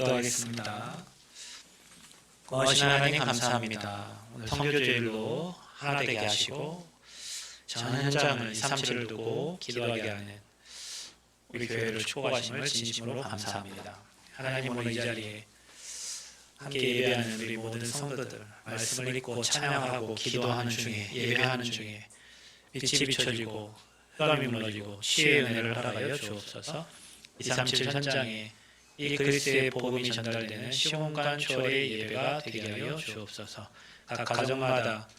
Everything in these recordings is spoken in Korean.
기도하겠습니다. 고마우신 하나님 감사합니다. 오늘 성교주일로 하나 되게 하시고 전 현장을 237을 두고 기도하게 하는 우리 교회를 축복하심을 진심으로 감사합니다. 하나님 오늘 이 자리에 함께 예배하는 우리 모든 성도들 말씀을 읽고 찬양하고 기도하는 중에 예배하는 중에 빛이 비춰지고 흑암이 무너지고 치유의 은혜를 허락하여 주옵소서. 237 현장에 이 그리스도의 복음이 전달되는 시온간 초월의 예배가 되게 하여 주옵소서. 각 가정마다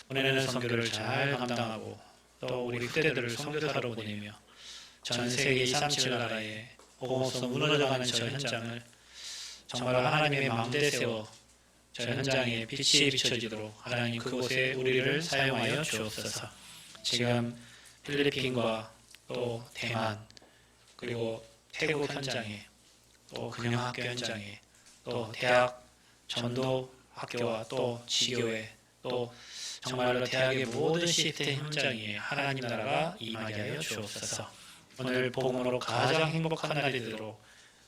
보내는 선교를 잘 감당하고 또 우리 후대들을 선교사로 보내며 전 세계 237 나라에 복음 없어 무너져가는 저 현장을 정말 하나님의 마음대로 세워 저 현장에 빛이 비춰지도록 하나님 그곳에 우리를 사용하여 주옵소서. 지금 필리핀과 또 대만 그리고 태국 현장에 또 금융학교 현장에 또 대학 전도 학교와 또 지교회 또 정말로 대학의 모든 시스템 현장에 하나님 나라가 임하게 하여 주옵소서. 오늘 복음으로 가장 행복한 날이 되도록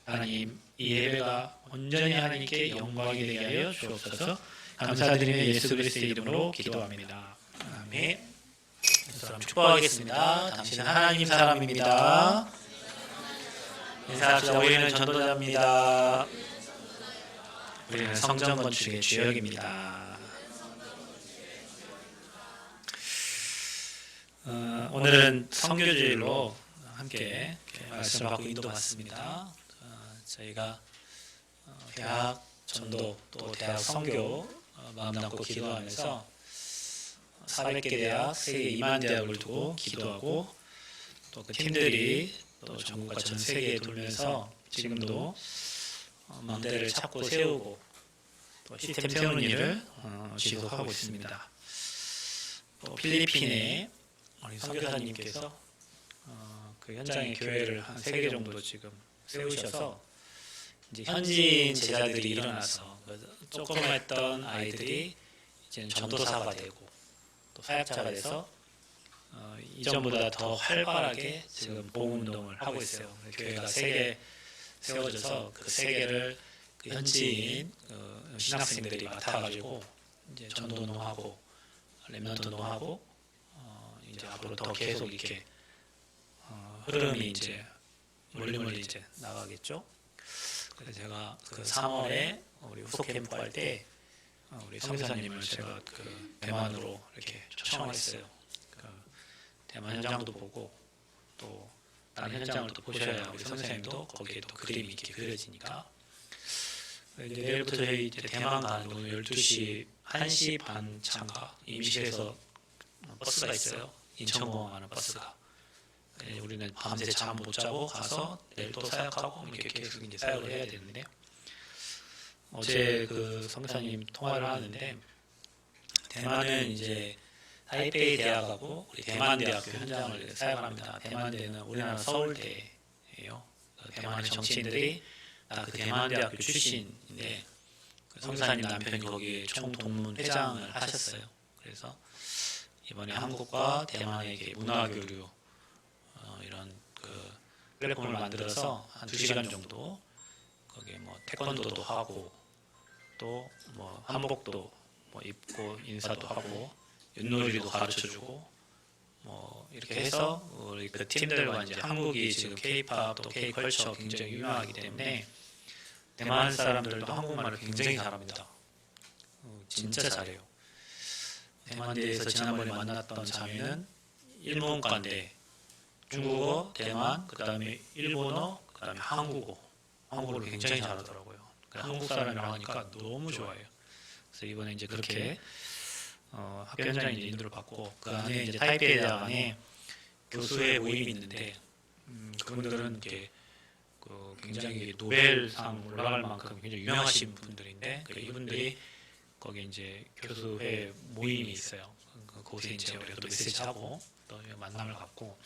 하나님 이 예배가 온전히 하나님께 영광이 되게 하여 주옵소서. 감사드리며 예수 그리스도의 이름으로 기도합니다. 아멘. 축복하겠습니다. 당신은 하나님 사람입니다. 인사합시다. 우리는 전도자입니다. 우리는 성전 건축의 주역입니다. 오늘은 성교주일로 함께 말씀을 받고 인도받습니다. 저희가 대학 전도 또 대학 선교 마음 담고 기도하면서 400개 대학, 세계 2만 대학을 두고 기도하고 또 그 팀들이 또 전국과 전 세계에 돌면서 지금도 망대를 찾고 세우고 또 시스템 세우는 일을 지속하고 있습니다. 또 필리핀에 우리 선교사님께서 그 현장의 교회를 한 3개 정도 지금 세우셔서 이제 현지인 제자들이 일어나서 조그맣던 아이들이 이제 전도사가 되고 또 사역자가 돼서 이전보다 더 활발하게 지금 복음운동을 하고 있어요. 교회가 3개 세워져서 그 3개를 그 현지인 신학생들이 맡아가지고 이제 전도노하고 렘넌트노하고 이제 앞으로 더 계속 이렇게 흐름이 이제 멀리 이제 나가겠죠. 그래서 제가 그 3월에 우리 후속 캠프 할 때 우리 선교사님을 제가 그 대만으로 이렇게 초청을 했어요. 대만 현장도 보고 또 다른 현장을 또 보셔야 우리 선생님도 거기에 또 그림이 이렇게 그려지니까 이제 내일부터 저희 이제 대만 가는 오늘 12시 1시 반 차인가 임실에서 버스가 있어요. 인천공항 가는 버스가. 우리는 밤새 잠 못 자고 가서 내일 또 사역하고 이렇게 계속 이제 사역을 해야 되는데 어제 그 성사님 통화를 하는데 대만은 이제 타이베이 대학하고 우리 대만대학교 현장을 사역을 합니다. 대만대는 우리나라 서울대예요. 대만의 정치인들이 다 그 대만대학교 출신인데 그 성사님 남편이 거기에 총동문 회장을 하셨어요. 그래서 이번에 한국과 대만에게 문화교류 이런 그 플랫폼을 만들어서 한 2시간 정도 거기에 뭐 태권도도 하고 또 뭐 한복도 뭐 입고 인사도 하고 윷놀이도 가르쳐주고 뭐 이렇게 해서 우리 그 팀들과 이제 한국이 지금 K-팝 또 K-컬처 굉장히 유명하기 때문에 대만 사람들도 한국말을 굉장히 잘합니다. 진짜 잘해요. 대만대에서 지난번에 만났던 자매는 일본과인데 중국어, 대만, 그 다음에 일본어, 그 다음에 한국어를 굉장히 잘하더라고요. 한국 사람이랑 하니까 너무 좋아해요. 그래서 이번에 이제 그렇게 학교 현장에 이제 인도를 받고 그 안에 이제 타이베이 대학 안에 교수회 모임이 있는데 그분들은 이렇게 그 굉장히 노벨상 올라갈 만큼 굉장히 유명하신 분들인데 이분들이 거기 이제 교수회 모임이 있어요. 그곳에 이제 우리가 또 메시지하고 또 만남을 갖고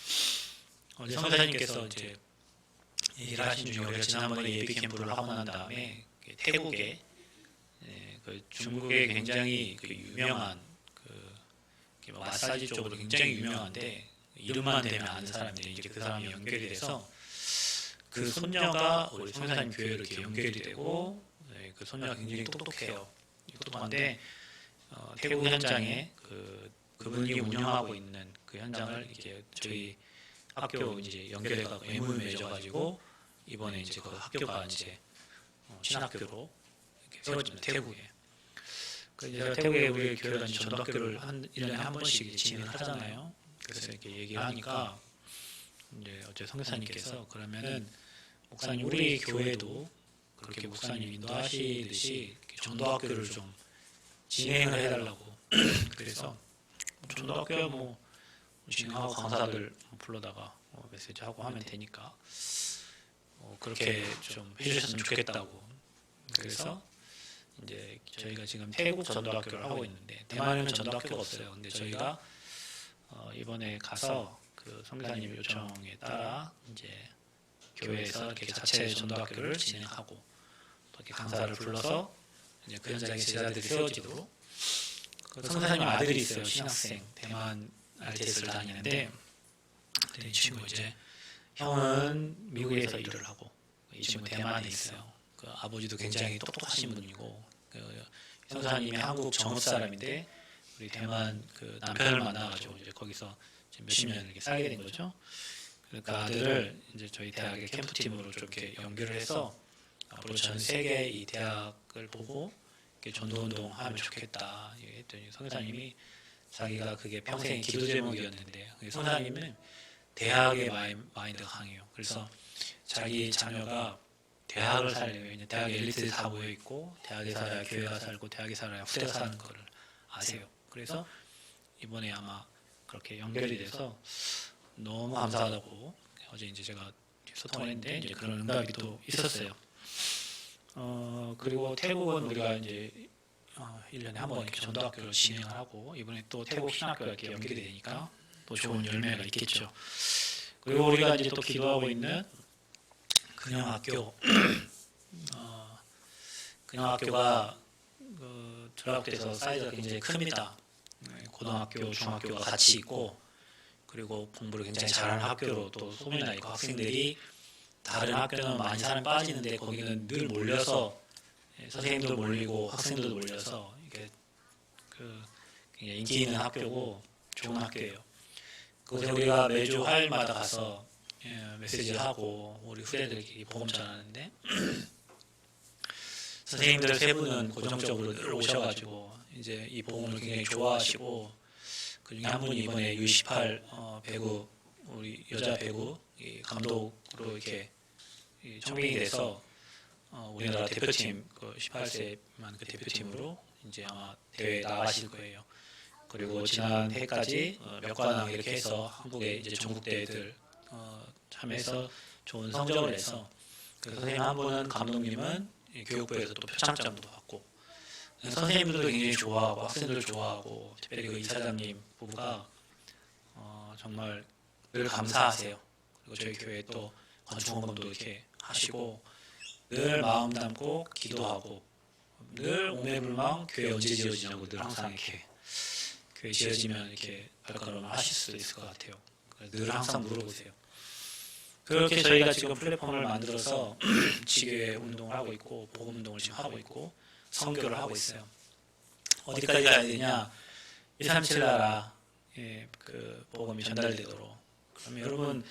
어제 선사님께서 이제 일하신 중에 우리가 지난번에 예비 캠프를 하고 난 다음에 태국에 그 중국에 굉장히 그 유명한 그 마사지 쪽으로 굉장히 유명한데 이름만 대면 아는 사람들이 이제 그 사람이 연결이 돼서 그 손녀가 우리 성교사님 교회로 이렇게 연결이 되고, 네, 그 손녀가 굉장히 똑똑해요. 똑똑한데 태국 현장에 그분이 운영하고 있는 그 현장을 이렇게 저희 학교 이제 연결해가 MOU 맺어가지고 이번에 이제 그 학교가 이제 신학교로 이렇게 세워집니다. 태국에. 그래서 태국에 우리 교회가 전도학교를 한 1년에 한 번씩 진행을 하잖아요. 그래서 이렇게 얘기를 하니까 이제 어제 선교사님께서 그러면은 목사님 우리 교회도 그렇게 목사님 인도하시듯이 전도학교를 좀 진행을 해달라고. 그래서 전도학교 뭐 진행하고 강사들 불러다가 메시지하고 하면 되니까 그렇게 좀 해주셨으면 좋겠다고. 그래서 이제 저희가 지금 태국 전도학교를 하고 있는데 대만에는 전도학교가 없어요. 근데 저희가 이번에 가서 그 선교사님 요청에 따라 이제 교회에서 이렇게 자체 전도학교를 진행하고 또 이렇게 강사를 불러서 이제 그 현장에 제자들이 세워지도록. 그 선교사님 아들이 있어요. 신학생 대만 RTS를 다니는데 이 친구 이제 형은 미국에서 일을 하고 이 친구 대만에 있어요. 그 아버지도 굉장히 똑똑하신 분이고 그 선교사님이 한국 정읍 사람인데 우리 대만 그 남편을 만나가지고 이제 거기서 몇십 년을 이렇게 살게 된 거죠. 그러니까 아들을 이제 저희 대학의 캠프팀으로 좀 이렇게 연결을 해서 앞으로 전 세계 이 대학을 보고 이렇게 전도운동 하면 좋겠다 했더니 선교사님이 자기가 그게 평생 기도 제목이었는데 선교사님은 대학의 마인드가 강해요. 그래서 자기 자녀가 대학을 살려면 대학 엘리트들이 다 모여 있고 대학에 살아야 교회가 살고 대학에 살아야 후대가 사는 거를 아세요. 그래서 이번에 아마 그렇게 연결이 돼서 너무 감사하다고 어제 이제 제가 소통을 했는데 이제 그런 응답이 또 있었어요. 그리고 태국은 우리가 이제 1년에 한 번 이렇게 전도학교를 진행을 하고 이번에 또 태국 신학교가 이렇게 연결이 되니까 또 좋은 열매가 있겠죠. 그리고 우리가 이제 또 기도하고 있는 근영학교, 근영학교가 전락돼서 사이즈가 굉장히 큽니다. 고등학교, 중학교가 같이 있고 그리고 공부를 굉장히 잘하는 학교로 또 소문이 나 있고 학생들이 다른 학교는 많이 사람 빠지는데 거기는 늘 몰려서 선생님도 몰리고 학생들도 몰려서 이게 굉장히 인기 있는 학교고 좋은 학교예요. 그곳에 우리가 매주 화요일마다 가서 메시지를 하고 우리 후대들끼리 복음 전하는데 선생님들 세 분은 고정적으로 늘 오셔가지고 이제 이 복음을 굉장히 좋아하시고 그중에 한 분이 이번에 U18 배구 우리 여자 배구 감독으로 이렇게 청빙이 돼서 우리나라 대표팀 그 18세만 그 대표팀으로 이제 아마 대회에 나가실 거예요. 그리고 지난 해까지 몇 관왕 이렇게 해서 한국의 이제 전국대회들 참여해서 좋은 성적을 내서 그 선생님 한 분은 감독님은 교육부에서 또 표창장도 받고 선생님들도 굉장히 좋아하고 학생들 좋아하고 특별히 그 이사장님 부부가 정말 늘 감사하세요. 그리고 저희 교회 또 건축원금도 이렇게 하시고 늘 마음 담고 기도하고 늘 오매불망 교회 언제 지어지냐고 늘 항상 이렇게 교회 지어지면 이렇게 발걸음을 하실 수도 있을 것 같아요. 늘 항상 물어보세요. 그렇게 저희가 지금 플랫폼을 만들어서 지교회 운동을 하고 있고 복음 운동을 지금 하고 있고 선교를 하고 있어요. 어디까지 가야 되냐? 237 나라 그 복음이 전달되도록. 그러면 여러분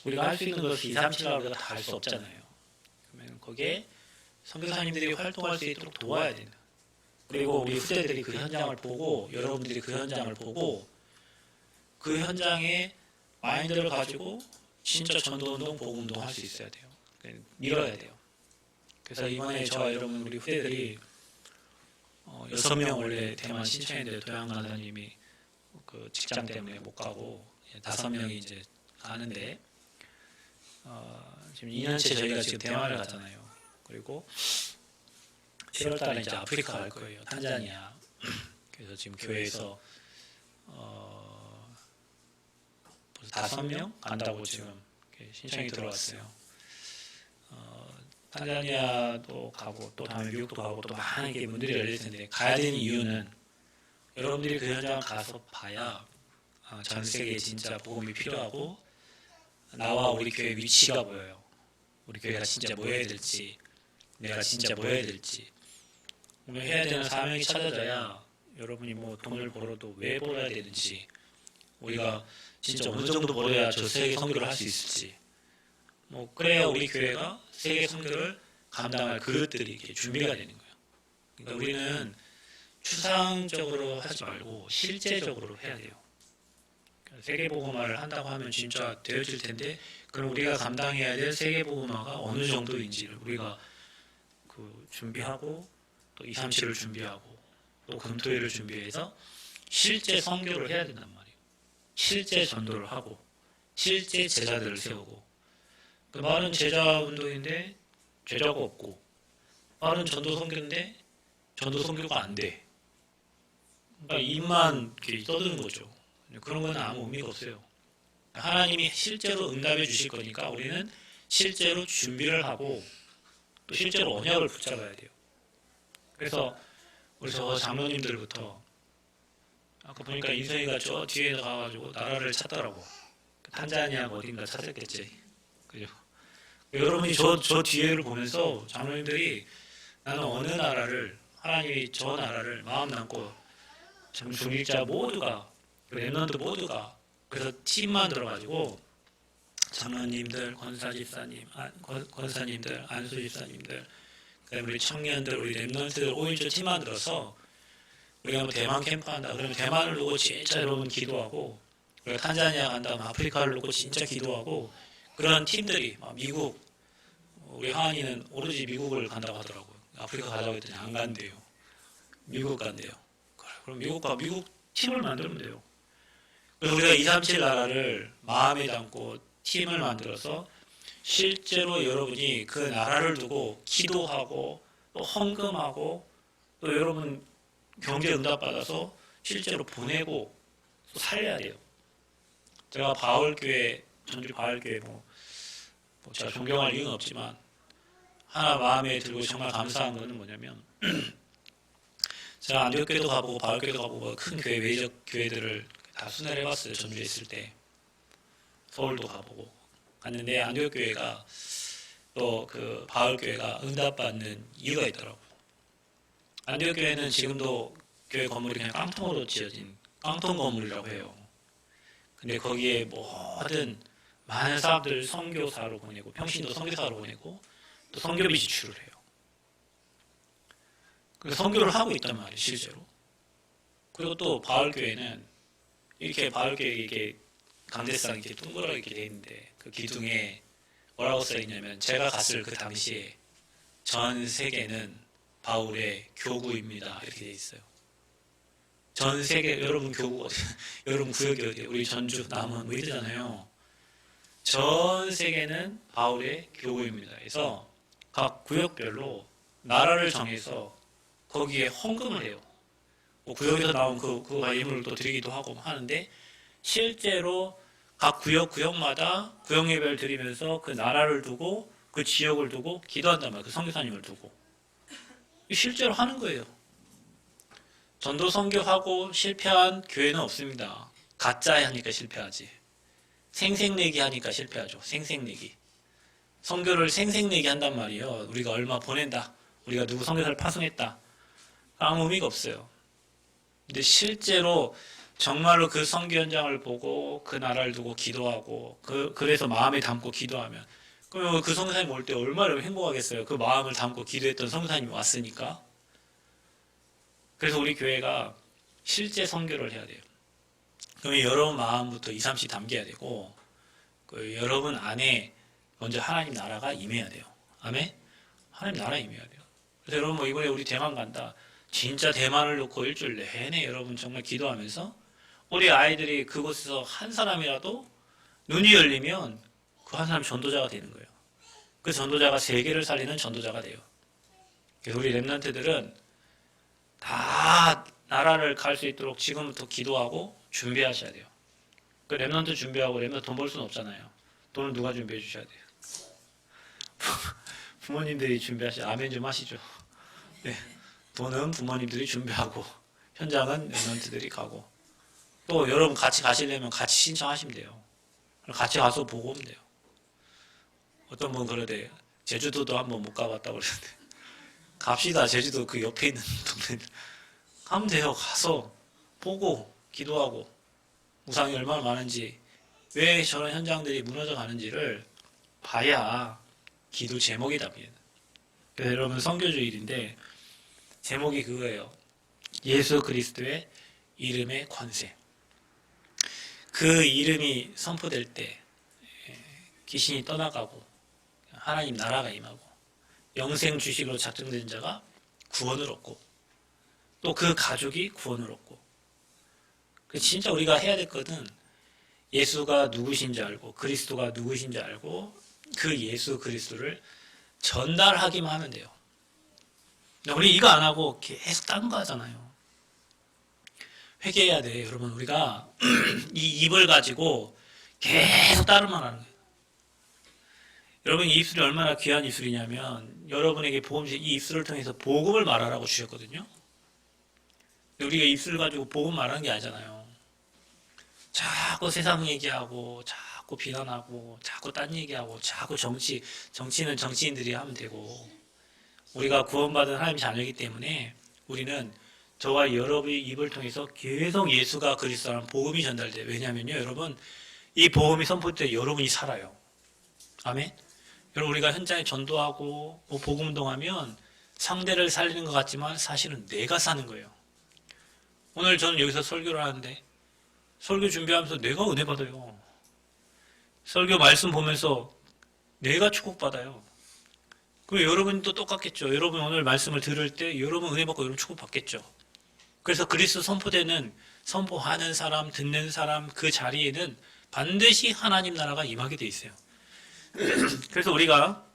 우리가 할 수 있는 것이 237 나라가 다 할 수 없잖아요. 그러면 거기에 선교사님들이 활동할 수 있도록 도와야 된다. 그리고 우리 후대들이 그 현장을 보고 여러분들이 그 현장을 보고 그 현장에 마인드를 가지고 진짜 전도운동, 복음운동 할 수 있어야 돼요. 밀어야 돼요. 그래서 이번에 저와 여러분 우리 후대들이 6명 원래 대만 신청했는데 도양 간사님이 그 직장 때문에 못 가고 5명이 이제 가는데 지금 2년째 저희가 지금 대만을 가잖아요. 그리고 7월달에 이제 아프리카 갈 거예요. 탄자니아. 그래서 지금 교회에서 5명 간다고 지금 신청이 들어왔어요. 탄자니아도 가고 또 다음에 미국도 가고 또 많은 게 문들이 열릴 텐데 가야 되는 이유는 여러분들이 그 현장 가서 봐야 전 세계에 진짜 복음이 필요하고 나와 우리 교회 위치가 보여요. 우리 교회가 진짜 뭐 해야 될지, 내가 진짜 뭐 해야 될지, 우리가 해야 되는 사명이 찾아져야 여러분이 뭐 돈을 벌어도 왜 벌어야 되는지, 우리가 진짜 어느 정도 벌어야 저 세계 선교를 할 수 있을지, 뭐 그래야 우리 교회가 세계 선교를 감당할 그릇들이 이렇게 준비가 되는 거예요. 그러니까 우리는 추상적으로 하지 말고 실제적으로 해야 돼요. 세계복음화를 한다고 하면 진짜 되어질 텐데, 그럼 우리가 감당해야 될 세계복음화가 어느 정도인지를 우리가 그 준비하고, 또 2, 3, 7을 준비하고, 또 금토일을 준비해서 실제 선교를 해야 된단 말이에요. 실제 전도를 하고, 실제 제자들을 세우고. 그 말은 제자 운동인데 제자가 없고, 말은 전도 선교인데 전도 선교가 안 돼. 그러니까 입만 이렇게 떠드는 거죠. 그런 건 아무 의미가 없어요. 하나님이 실제로 응답해 주실 거니까 우리는 실제로 준비를 하고 또 실제로 언약을 붙잡아야 돼요. 그래서 우리 저 장로님들부터 아까 보니까 인성이가 저 뒤에 가가지고 나라를 찾더라고. 탄자니아가 어딘가 찾았겠지. 그죠? 여러분이 저 뒤에를 보면서 장로님들이 나는 어느 나라를, 하나님이 저 나라를 마음 담고 참 중직자 모두가, 랩런트 모두가, 그래서 팀만 들어가지고 장로님들, 권사님들, 안수 집사님들, 그다음에 우리 청년들, 우리 랩런트들 5일조 팀만 들어서 우리가 뭐 대만 캠프 한다 그러면 대만을 두고 진짜 여러분 기도하고, 우리가 탄자니아 간다면 아프리카를 두고 진짜 기도하고, 그런 팀들이 미국, 우리 하은이는 오로지 미국을 간다고 하더라고요. 아프리카 가자고 했더니 안 간대요. 미국 간대요. 그럼 미국 팀을 만들면 돼요. 그래서 우리가 237 나라를 마음에 담고 팀을 만들어서 실제로 여러분이 그 나라를 두고 기도하고 또 헌금하고 또 여러분 경제 응답받아서 실제로 보내고 또 살려야 돼요. 제가 바울교회, 전주 바울교회 뭐 제가 존경할 이유는 없지만 하나 마음에 들고 정말 감사한 거는 뭐냐면 제가 안디옥교회도 가보고 바울교회도 가보고 큰 교회, 외적 교회들을 다 순회를 해봤어요. 전주에 있을 때. 서울도 가보고 갔는데 안디옥교회가 또 그 바울교회가 응답받는 이유가 있더라고요. 안디옥교회는 지금도 교회 건물이 그냥 깡통으로 지어진 깡통 건물이라고 해요. 근데 거기에 모든 많은 사람들 선교사로 보내고, 평신도 선교사로 보내고, 또 선교비 지출을 해요. 그래서 선교를 하고 있단 말이에요, 실제로. 그리고 또 바울교회는 이렇게 바울교회 이렇게 강대상 이렇게 동그랗게 이렇게 돼 있는데 그 기둥에 뭐라고 써 있냐면, 제가 갔을 그 당시에 전 세계는 바울의 교구입니다, 이렇게 돼 있어요. 전 세계, 여러분 교구 어디, 여러분 구역이 어디에, 우리 전주, 남원 뭐 이러잖아요. 전 세계는 바울의 교구입니다. 그래서 각 구역별로 나라를 정해서 거기에 헌금을 해요. 뭐 구역에서 나온 그거 예물을 또 드리기도 하고 하는데, 실제로 각 구역마다 구역 예배를 드리면서 그 나라를 두고 그 지역을 두고 기도한단 말이에요. 그 선교사님을 두고. 실제로 하는 거예요. 전도 선교하고 실패한 교회는 없습니다. 가짜 하니까 실패하지. 생색내기 하니까 실패하죠. 생색내기. 선교를 생색내기 한단 말이에요. 우리가 얼마 보낸다. 우리가 누구 선교사를 파송했다. 아무 의미가 없어요. 근데 실제로 정말로 그 선교 현장을 보고 그 나라를 두고 기도하고 그래서 마음에 담고 기도하면, 그러면 그 선교사님 올 때 얼마나 행복하겠어요. 그 마음을 담고 기도했던 선교사님이 왔으니까. 그래서 우리 교회가 실제 선교를 해야 돼요. 그러면 여러분 마음부터 2, 3씩 담겨야 되고, 그 여러분 안에 먼저 하나님 나라가 임해야 돼요. 아멘? 하나님 나라에 임해야 돼요. 그래서 여러분 뭐 이번에 우리 대만 간다. 진짜 대만을 놓고 일주일 내내 여러분 정말 기도하면서 우리 아이들이 그곳에서 한 사람이라도 눈이 열리면 그 한 사람 전도자가 되는 거예요. 그 전도자가 세계를 살리는 전도자가 돼요. 그래서 우리 랩런트들은 다 나라를 갈 수 있도록 지금부터 기도하고 준비하셔야 돼요. 그 랩런트 준비하고 랩런트 돈 벌 수는 없잖아요. 돈은 누가 준비해 주셔야 돼요? 부모님들이 준비하시죠. 아멘 좀 하시죠. 네. 돈은 부모님들이 준비하고 현장은 랩런트들이 가고, 또 여러분 같이 가시려면 같이 신청하시면 돼요. 같이 가서 보고 오면 돼요. 어떤 분 그러대. 제주도도 한번 못 가봤다고 그러는데 갑시다. 제주도 그 옆에 있는 동네 가면 돼요. 가서 보고 기도하고 우상이 얼마나 많은지 왜 저런 현장들이 무너져 가는지를 봐야 기도 제목이 답니다. 그래서 여러분 선교주일인데 제목이 그거예요. 예수 그리스도의 이름의 권세. 그 이름이 선포될 때 귀신이 떠나가고 하나님 나라가 임하고 영생 주식으로 작정된 자가 구원을 얻고 또 그 가족이 구원을 얻고 진짜 우리가 해야 될 것은 예수가 누구신지 알고 그리스도가 누구신지 알고 그 예수 그리스도를 전달하기만 하면 돼요. 우리 이거 안 하고 계속 딴 거 하잖아요. 회개해야 돼. 여러분 우리가 이 입을 가지고 계속 다른 말 하는 거예요. 여러분 이 입술이 얼마나 귀한 입술이냐면 여러분에게 이 입술을 통해서 복음을 말하라고 주셨거든요. 우리가 입술 가지고 복음 말하는 게 아니잖아요. 자꾸 세상 얘기하고 자꾸 비난하고 자꾸 딴 얘기하고 자꾸 정치는 정치인들이 하면 되고 우리가 구원받은 하나님의 자녀이기 때문에 우리는 저와 여러분의 입을 통해서 계속 예수가 그리스도라는 복음이 전달돼요. 왜냐하면요 여러분 이 복음이 선포될 때 여러분이 살아요. 아멘. 여러분 우리가 현장에 전도하고 복음운동하면 상대를 살리는 것 같지만 사실은 내가 사는 거예요. 오늘 저는 여기서 설교를 하는데 설교 준비하면서 내가 은혜 받아요. 설교 말씀 보면서 내가 축복받아요. 그리고 여러분도 똑같겠죠. 여러분 오늘 말씀을 들을 때 여러분 은혜 받고 여러분 축복받겠죠. 그래서 그리스도 선포하는 사람, 듣는 사람 그 자리에는 반드시 하나님 나라가 임하게 돼 있어요. 그래서 우리가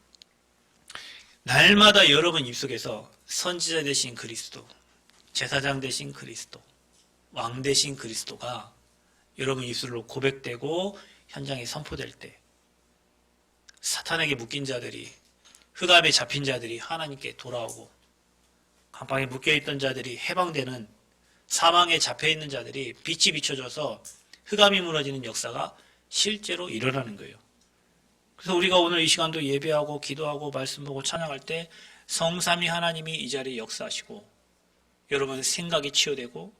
날마다 여러분 입속에서 선지자 되신 그리스도, 제사장 되신 그리스도, 왕 되신 그리스도가 여러분 입술로 고백되고 현장에 선포될 때 사탄에게 묶인 자들이 흑암에 잡힌 자들이 하나님께 돌아오고 감방에 묶여있던 자들이 해방되는 사망에 잡혀있는 자들이 빛이 비춰져서 흑암이 무너지는 역사가 실제로 일어나는 거예요. 그래서 우리가 오늘 이 시간도 예배하고 기도하고 말씀 보고 찬양할 때 성삼위 하나님이 이 자리에 역사하시고 여러분의 생각이 치유되고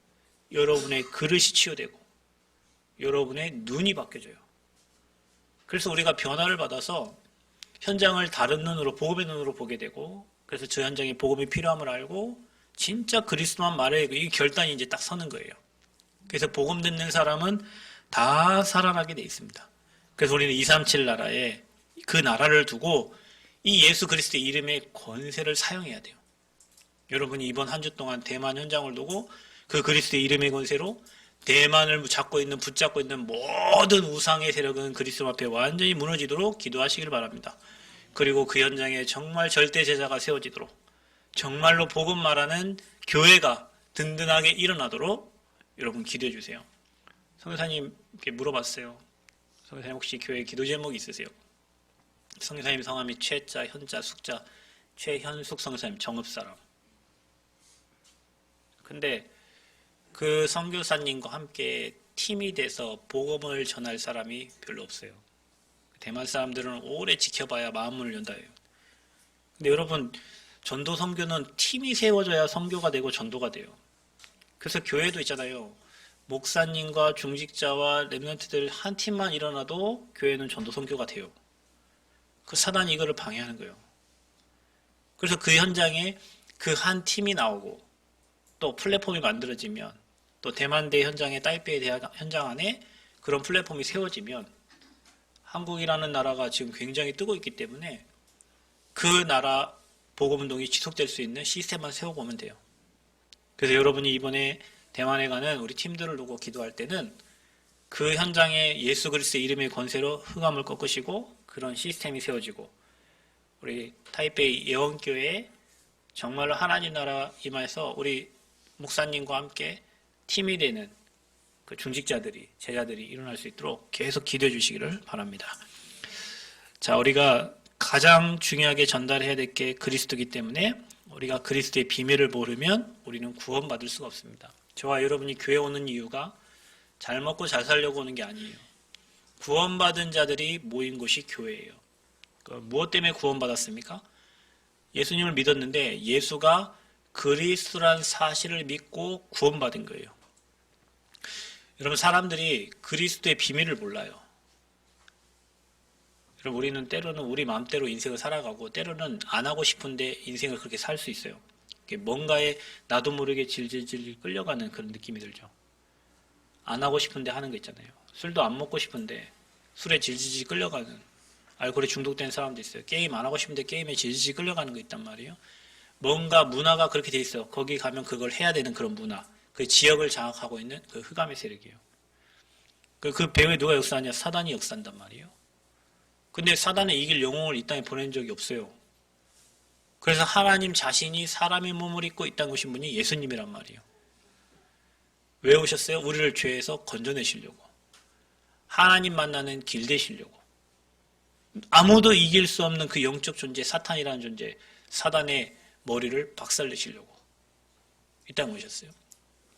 여러분의 그릇이 치유되고 여러분의 눈이 바뀌어져요. 그래서 우리가 변화를 받아서 현장을 다른 눈으로 복음의 눈으로 보게 되고 그래서 저 현장에 복음이 필요함을 알고 진짜 그리스도만 말해야 이 결단이 이제 딱 서는 거예요. 그래서 복음 듣는 사람은 다 살아나게 돼 있습니다. 그래서 우리는 237 나라에 그 나라를 두고 이 예수 그리스도의 이름의 권세를 사용해야 돼요. 여러분이 이번 한 주 동안 대만 현장을 두고 그 그리스도의 이름의 권세로 대만을 붙잡고 있는 모든 우상의 세력은 그리스도 앞에 완전히 무너지도록 기도하시길 바랍니다. 그리고 그 현장에 정말 절대 제자가 세워지도록 정말로 복음 말하는 교회가 든든하게 일어나도록 여러분 기도해 주세요. 성교사님께 물어봤어요. 성교사님 혹시 교회 기도 제목이 있으세요? 성교사님 성함이 최자, 현자, 숙자, 최현숙 성교사님 정읍사람. 근데 그 선교사님과 함께 팀이 돼서 복음을 전할 사람이 별로 없어요. 대만 사람들은 오래 지켜봐야 마음을 연다 해요. 근데 여러분 전도 선교는 팀이 세워져야 선교가 되고 전도가 돼요. 그래서 교회도 있잖아요. 목사님과 중직자와 렘넌트들 한 팀만 일어나도 교회는 전도 선교가 돼요. 그 사단이 이거를 방해하는 거예요. 그래서 그 현장에 그 한 팀이 나오고 또 플랫폼이 만들어지면 또 대만대 현장의 타이베이 대학 현장 안에 그런 플랫폼이 세워지면 한국이라는 나라가 지금 굉장히 뜨고 있기 때문에 그 나라 복음운동이 지속될 수 있는 시스템만 세우고 오면 돼요. 그래서 여러분이 이번에 대만에 가는 우리 팀들을 두고 기도할 때는 그 현장에 예수 그리스도의 이름의 권세로 흑암을 꺾으시고 그런 시스템이 세워지고 우리 타이베이 예원교회에 정말로 하나님 나라 임해서 우리 목사님과 함께 팀이 되는 그 중직자들이 제자들이 일어날 수 있도록 계속 기도해 주시기를 바랍니다. 자, 우리가 가장 중요하게 전달해야 될 게 그리스도이기 때문에 우리가 그리스도의 비밀을 모르면 우리는 구원받을 수가 없습니다. 저와 여러분이 교회 오는 이유가 잘 먹고 잘 살려고 오는 게 아니에요. 구원받은 자들이 모인 곳이 교회예요. 무엇 때문에 구원받았습니까? 예수님을 믿었는데 예수가 그리스도란 사실을 믿고 구원받은 거예요. 여러분, 사람들이 그리스도의 비밀을 몰라요. 여러분, 우리는 때로는 우리 마음대로 인생을 살아가고 때로는 안 하고 싶은데 인생을 그렇게 살 수 있어요. 뭔가에 나도 모르게 질질질 끌려가는 그런 느낌이 들죠. 안 하고 싶은데 하는 거 있잖아요. 술도 안 먹고 싶은데 술에 질질질 끌려가는, 알코올에 중독된 사람도 있어요. 게임 안 하고 싶은데 게임에 질질 끌려가는 거 있단 말이에요. 뭔가 문화가 그렇게 돼 있어요. 거기 가면 그걸 해야 되는 그런 문화. 그 지역을 장악하고 있는 그 흑암의 세력이에요. 그 배후에 누가 역사하냐? 사단이 역사한단 말이에요. 근데 사단을 이길 영웅을 이 땅에 보낸 적이 없어요. 그래서 하나님 자신이 사람의 몸을 입고 이 땅에 오신 분이 예수님이란 말이에요. 왜 오셨어요? 우리를 죄에서 건져내시려고. 하나님 만나는 길 되시려고. 아무도 이길 수 없는 그 영적 존재, 사탄이라는 존재, 사단의 머리를 박살내시려고 이 땅에 오셨어요.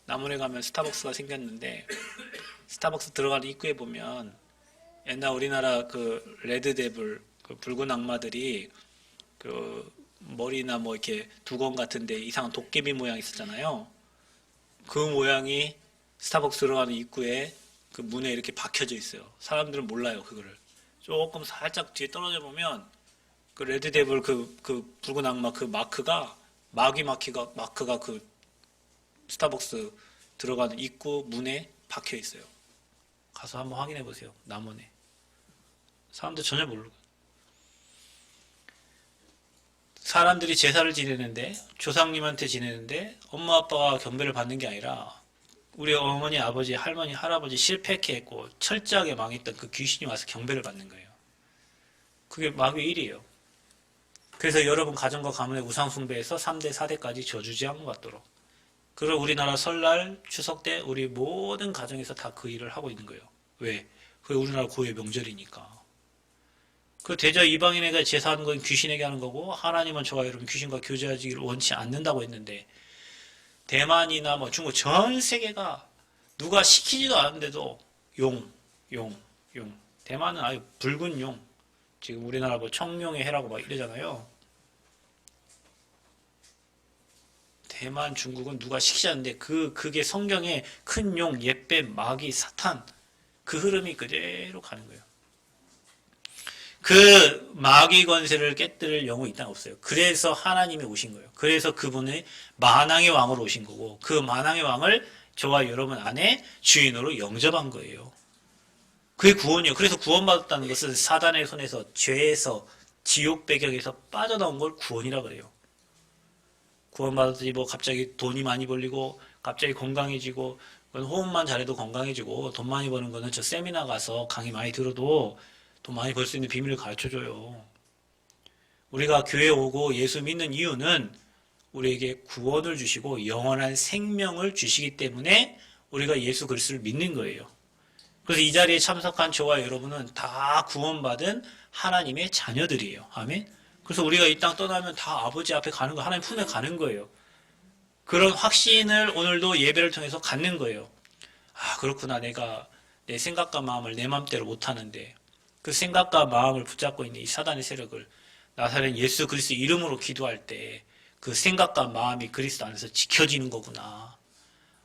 남원에 가면 스타벅스가 생겼는데 스타벅스 들어가는 입구에 보면 옛날 우리나라 그 레드데블, 그 붉은 악마들이 그 머리나 뭐 이렇게 두건 같은데 이상한 도깨비 모양 있었잖아요. 그 모양이 스타벅스 들어가는 입구에 그 문에 이렇게 박혀져 있어요. 사람들은 몰라요, 그거를. 조금 살짝 뒤에 떨어져 보면 그 레드데블 그 붉은 악마 그 마크가 마크가 그 스타벅스 들어가는 입구 문에 박혀 있어요. 가서 한번 확인해 보세요. 남원에. 사람들 전혀 모르고. 사람들이 제사를 지내는데, 조상님한테 지내는데 엄마 아빠가 경배를 받는 게 아니라 우리 어머니, 아버지, 할머니, 할아버지 실패케 했고 철저하게 망했던 그 귀신이 와서 경배를 받는 거예요. 그게 마귀 일이에요. 그래서 여러분 가정과 가문의 우상 숭배에서 3대, 4대까지 저주지한 것 같도록. 그리고 우리나라 설날, 추석 때 우리 모든 가정에서 다 그 일을 하고 있는 거예요. 왜? 그게 우리나라 고유의 명절이니까. 그 대저 이방인에게 제사하는 건 귀신에게 하는 거고, 하나님은 저와 여러분 귀신과 교제하기를 원치 않는다고 했는데, 대만이나 뭐 중국 전 세계가 누가 시키지도 않은데도 용. 대만은 아예 붉은 용. 지금 우리나라 뭐 청룡의 해라고 막 이러잖아요. 대만, 중국은 누가 시키지 않는데 그게 성경에 큰 용, 옛뱀, 마귀, 사탄 그 흐름이 그대로 가는 거예요. 그 마귀 권세를 깨뜨릴 영웅이 이 땅에 없어요. 그래서 하나님이 오신 거예요. 그래서 그분의 만왕의 왕으로 오신 거고 그 만왕의 왕을 저와 여러분 안에 주인으로 영접한 거예요. 그게 구원이에요. 그래서 구원받았다는 것은 사단의 손에서 죄에서 지옥 배경에서 빠져나온 걸 구원이라 그래요. 구원받았더니 뭐 갑자기 돈이 많이 벌리고 갑자기 건강해지고 호흡만 잘해도 건강해지고 돈 많이 버는 거는 저 세미나 가서 강의 많이 들어도 돈 많이 벌 수 있는 비밀을 가르쳐줘요. 우리가 교회 오고 예수 믿는 이유는 우리에게 구원을 주시고 영원한 생명을 주시기 때문에 우리가 예수 그리스도를 믿는 거예요. 그래서 이 자리에 참석한 저와 여러분은 다 구원받은 하나님의 자녀들이에요. 아멘. 그래서 우리가 이 땅 떠나면 다 아버지 앞에 가는 거, 하나님 품에 가는 거예요. 그런 확신을 오늘도 예배를 통해서 갖는 거예요. 아, 그렇구나. 내가 내 생각과 마음을 내 맘대로 못하는데 그 생각과 마음을 붙잡고 있는 이 사단의 세력을 나사렛 예수 그리스도 이름으로 기도할 때 그 생각과 마음이 그리스도 안에서 지켜지는 거구나.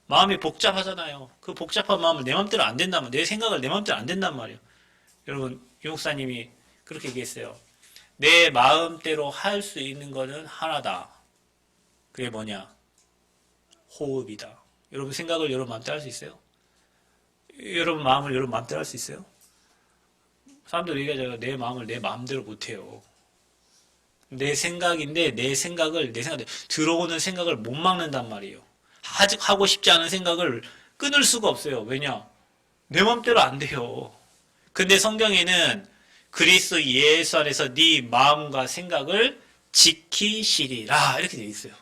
마음이 복잡하잖아요. 그 복잡한 마음을 내 맘대로 안 된다면, 내 생각을 내 맘대로 안 된단 말이에요. 여러분, 유 목사님이 그렇게 얘기했어요. 내 마음대로 할 수 있는 거는 하나다. 그게 뭐냐? 호흡이다. 여러분 생각을 여러분 마음대로 할 수 있어요? 여러분 마음을 여러분 마음대로 할 수 있어요? 사람들이 얘기하잖아요. 내 마음을 내 마음대로 못해요. 내 생각인데 내 생각을 들어오는 생각을 못 막는단 말이에요. 아직 하고 싶지 않은 생각을 끊을 수가 없어요. 왜냐? 내 마음대로 안 돼요. 근데 성경에는 그리스도 예수 안에서 네 마음과 생각을 지키시리라 이렇게 되어 있어요.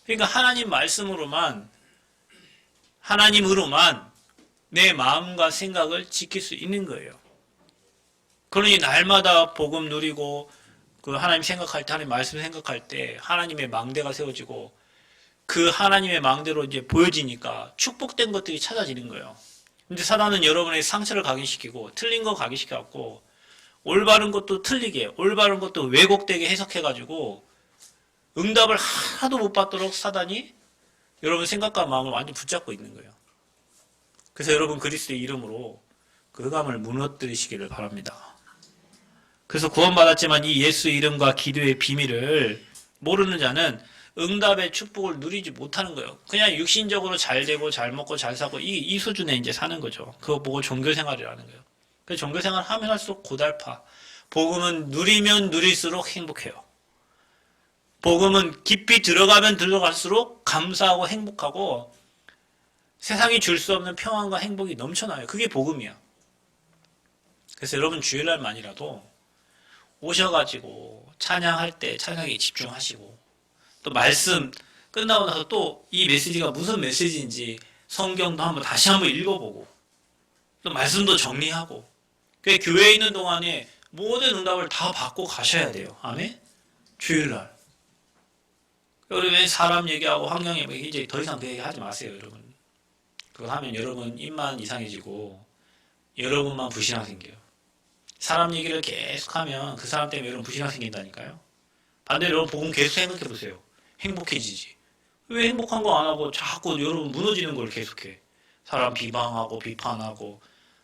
그러니까 하나님으로만 내 마음과 생각을 지킬 수 있는 거예요. 그러니 날마다 복음 누리고 그 하나님 생각할 때, 하나님 말씀 생각할 때 하나님의 망대가 세워지고 그 하나님의 망대로 이제 보여지니까 축복된 것들이 찾아지는 거예요. 근데 사단은 여러분의 상처를 각인시키고 틀린 거 각인시켜갖고 올바른 것도 틀리게, 올바른 것도 왜곡되게 해석해가지고 응답을 하나도 못 받도록 사단이 여러분 생각과 마음을 완전 붙잡고 있는 거예요. 그래서 여러분 그리스도의 이름으로 그 흑암을 무너뜨리시기를 바랍니다. 그래서 구원받았지만 이 예수의 이름과 기도의 비밀을 모르는 자는 응답의 축복을 누리지 못하는 거예요. 그냥 육신적으로 잘 되고 잘 먹고 잘 사고 이 수준에 이제 사는 거죠. 그거 보고 종교생활이라는 거예요. 그 종교생활 하면 할수록 고달파. 복음은 누리면 누릴수록 행복해요. 복음은 깊이 들어가면 들어갈수록 감사하고 행복하고 세상이 줄 수 없는 평안과 행복이 넘쳐나요. 그게 복음이야. 그래서 여러분 주일날만이라도 오셔가지고 찬양할 때 찬양에 집중하시고 또 말씀 끝나고 나서 또 이 메시지가 무슨 메시지인지 성경도 다시 한번 읽어보고 또 말씀도 정리하고 그 교회에 있는 동안에 모든 응답을 다 받고 가셔야 돼요. 아멘? 주일날. 여러분 사람 얘기하고 환경 얘기 이제 더 이상 그 얘기 하지 마세요, 여러분. 그거 하면 여러분 입만 이상해지고 여러분만 불신앙 생겨요. 사람 얘기를 계속하면 그 사람 때문에 여러분 불신앙 생긴다니까요. 반대로 여러분 복음 계속 생각해 보세요. 행복해지지. 왜 행복한 거 안 하고 자꾸 여러분 무너지는 걸 계속해. 사람 비방하고 비판하고.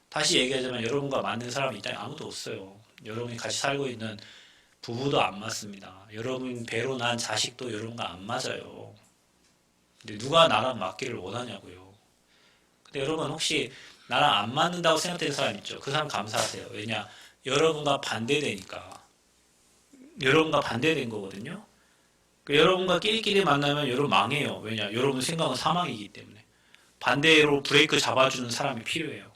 다시 얘기하자면 여러분과 맞는 사람이 이 땅에 아무도 없어요. 여러분이 같이 살고 있는 부부도 안 맞습니다. 여러분 배로 난 자식도 여러분과 안 맞아요. 근데 누가 나랑 맞기를 원하냐고요. 근데 여러분 혹시 나랑 안 맞는다고 생각되는 사람 있죠? 그 사람 감사하세요. 왜냐? 여러분과 반대되니까. 여러분과 반대된 거거든요. 여러분과 끼리끼리 만나면 여러분 망해요. 왜냐? 여러분 생각은 사망이기 때문에. 반대로 브레이크 잡아주는 사람이 필요해요.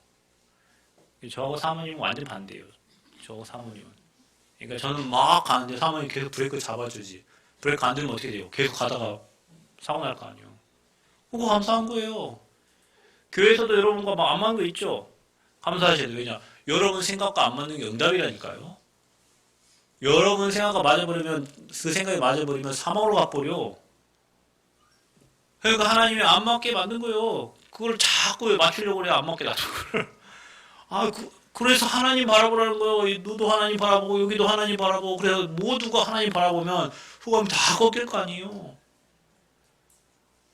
저하고 사모님은 완전 반대예요. 저하고 사모님은. 그러니까 저는 막 가는데 사모님이 계속 브레이크 잡아주지. 브레이크 안 들면 어떻게 돼요? 계속 가다가 사고 날 거 아니에요. 그거 감사한 거예요. 교회에서도 여러분과 막 안 맞는 거 있죠? 감사하셔야 돼요. 왜냐? 여러분 생각과 안 맞는 게 응답이라니까요. 여러분 생각과 맞아버리면, 그 생각이 맞아버리면 사망으로 가버려. 그러니까 하나님이 안 맞게 만든 거예요. 그걸 자꾸 맞추려고 그래, 안 맞게 놔둔 걸. 그래서 하나님 바라보라는 거예요. 너도 하나님 바라보고, 여기도 하나님 바라보고, 그래서 모두가 하나님 바라보면 후감이 다 꺾일 거 아니에요.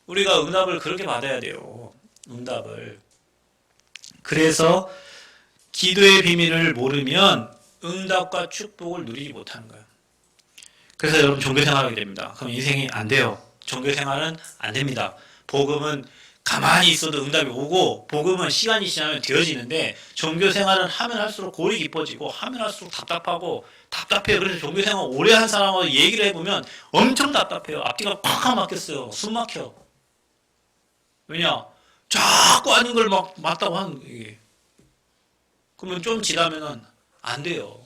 우리가 응답을 그렇게 받아야 돼요. 응답을. 그래서 기도의 비밀을 모르면 응답과 축복을 누리지 못하는 거예요. 그래서 여러분 종교생활하게 됩니다. 그럼 인생이 안 돼요. 종교생활은 안 됩니다. 복음은 가만히 있어도 응답이 오고 복음은 시간이 지나면 되어지는데 종교생활은 하면 할수록 골이 깊어지고 하면 할수록 답답해요. 그래서 종교생활 오래 한 사람하고 얘기를 해보면 엄청 답답해요. 앞뒤가 꽉 막혔어요. 숨 막혀. 왜냐? 자꾸 아닌 걸 막 맞다고 하는 이게. 그러면 좀 지나면은 안 돼요.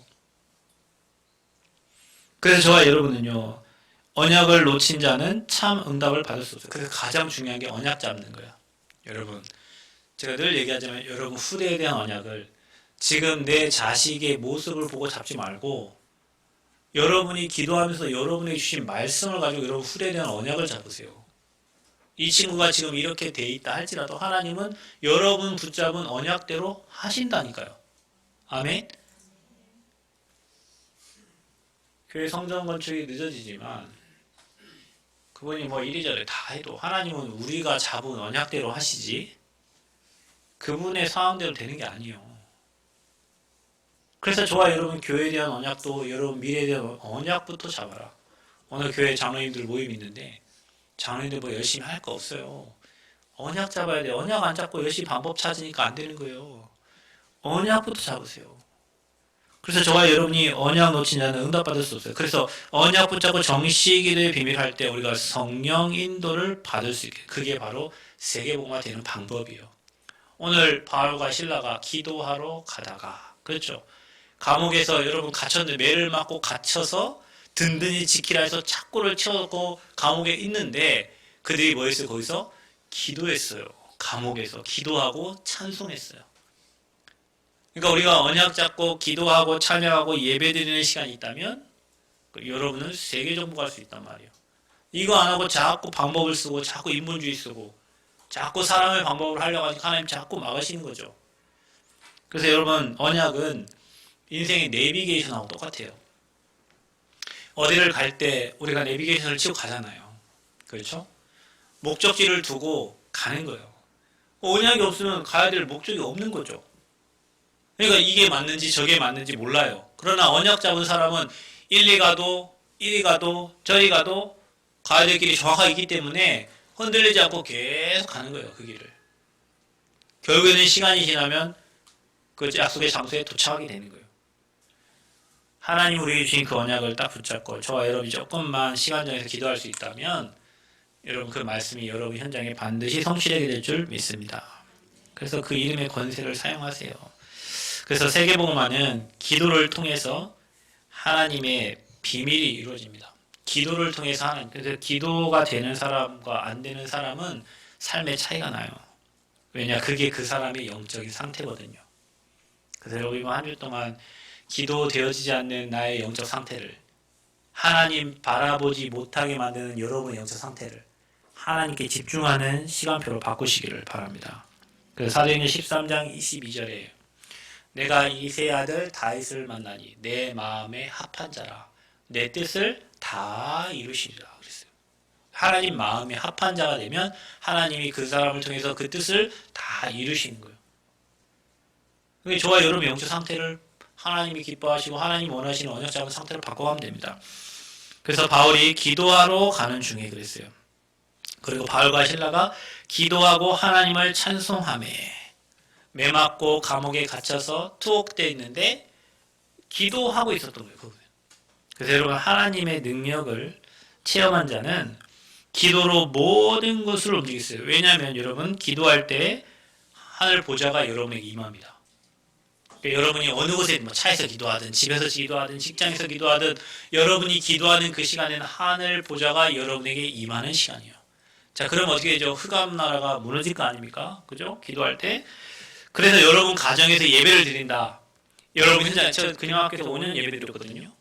그래서 저와 여러분은요, 언약을 놓친 자는 참 응답을 받을 수 없어요. 그래서 가장 중요한 게 언약 잡는 거야. 여러분, 제가 늘 얘기하자면 여러분 후대에 대한 언약을 지금 내 자식의 모습을 보고 잡지 말고 여러분이 기도하면서 여러분에게 주신 말씀을 가지고 여러분 후대에 대한 언약을 잡으세요. 이 친구가 지금 이렇게 돼 있다 할지라도 하나님은 여러분 붙잡은 언약대로 하신다니까요. 아멘? 교회 성전 건축이 늦어지지만 그분이 뭐 이리저리 다 해도 하나님은 우리가 잡은 언약대로 하시지 그분의 상황대로 되는 게 아니에요. 그래서 저와 여러분 교회에 대한 언약도 여러분 미래에 대한 언약부터 잡아라. 오늘 교회 장로님들 모임 있는데 장로님들 뭐 열심히 할 거 없어요. 언약 잡아야 돼. 언약 안 잡고 열심히 방법 찾으니까 안 되는 거예요. 언약부터 잡으세요. 그래서 저와 여러분이 언약 놓친 자는 응답받을 수 없어요. 그래서 언약 붙잡고 정식기도의 비밀 할 때 우리가 성령 인도를 받을 수 있게 그게 바로 세계복음화 되는 방법이에요. 오늘 바울과 실라가 기도하러 가다가 그렇죠. 감옥에서 여러분 갇혔는데 매를 맞고 갇혀서 든든히 지키라 해서 착고를 채우고 감옥에 있는데 그들이 뭐 했어요? 거기서 기도했어요. 감옥에서 기도하고 찬송했어요. 그러니까 우리가 언약 잡고 기도하고 찬양하고 예배드리는 시간이 있다면 여러분은 세계 정복 할 수 있단 말이에요. 이거 안 하고 자꾸 방법을 쓰고 자꾸 인본주의 쓰고 자꾸 사람의 방법을 하려고 하니까 하나님 자꾸 막으시는 거죠. 그래서 여러분 언약은 인생의 내비게이션하고 똑같아요. 어디를 갈 때 우리가 내비게이션을 치고 가잖아요. 그렇죠? 목적지를 두고 가는 거예요. 언약이 없으면 가야 될 목적이 없는 거죠. 그러니까 이게 맞는지 저게 맞는지 몰라요. 그러나 언약 잡은 사람은 1리 가도 이리 가도 저리 가도 가야 될 길이 정확하게 있기 때문에 흔들리지 않고 계속 가는 거예요. 그 길을. 결국에는 시간이 지나면 그 약속의 장소에 도착하게 되는 거예요. 하나님 우리에게 주신 그 언약을 딱 붙잡고 저와 여러분이 조금만 시간 정해서 기도할 수 있다면 여러분 그 말씀이 여러분 현장에 반드시 성취되게 될 줄 믿습니다. 그래서 그 이름의 권세를 사용하세요. 그래서 세계복음화는 기도를 통해서 하나님의 비밀이 이루어집니다. 기도를 통해서 하는, 그래서 기도가 되는 사람과 안 되는 사람은 삶의 차이가 나요. 왜냐, 그게 그 사람의 영적인 상태거든요. 그래서 여러분이 한 주 동안 기도되어지지 않는 나의 영적 상태를, 하나님 바라보지 못하게 만드는 여러분의 영적 상태를 하나님께 집중하는 시간표로 바꾸시기를 바랍니다. 그래서 사도행전 13장 22절에 내가 이새의 아들 다윗을 만나니 내 마음에 합한 자라 내 뜻을 다 이루시리라 그랬어요. 하나님 마음에 합한 자가 되면 하나님이 그 사람을 통해서 그 뜻을 다 이루시는 거예요. 그러니까 저와 여러분의 영적 상태를 하나님이 기뻐하시고 하나님 원하시는 언약 잡은 상태로 바꿔가면 됩니다. 그래서 바울이 기도하러 가는 중에 그랬어요. 그리고 바울과 실라가 기도하고 하나님을 찬송하매 매맞고 감옥에 갇혀서 투옥되어 있는데 기도하고 있었던 거예요. 그래서 여러분 하나님의 능력을 체험한 자는 기도로 모든 것을 움직이세요. 왜냐하면 여러분 기도할 때 하늘 보좌가 여러분에게 임합니다. 그러니까 여러분이 어느 곳에 차에서 기도하든 집에서 기도하든 직장에서 기도하든 여러분이 기도하는 그 시간에는 하늘 보좌가 여러분에게 임하는 시간이에요. 자, 그럼 어떻게 되죠? 흑암 나라가 무너질 거 아닙니까? 그죠? 기도할 때. 그래서 여러분 가정에서 예배를 드린다. 여러분 현장, 저 근영학교에서 5년 예배 드렸거든요.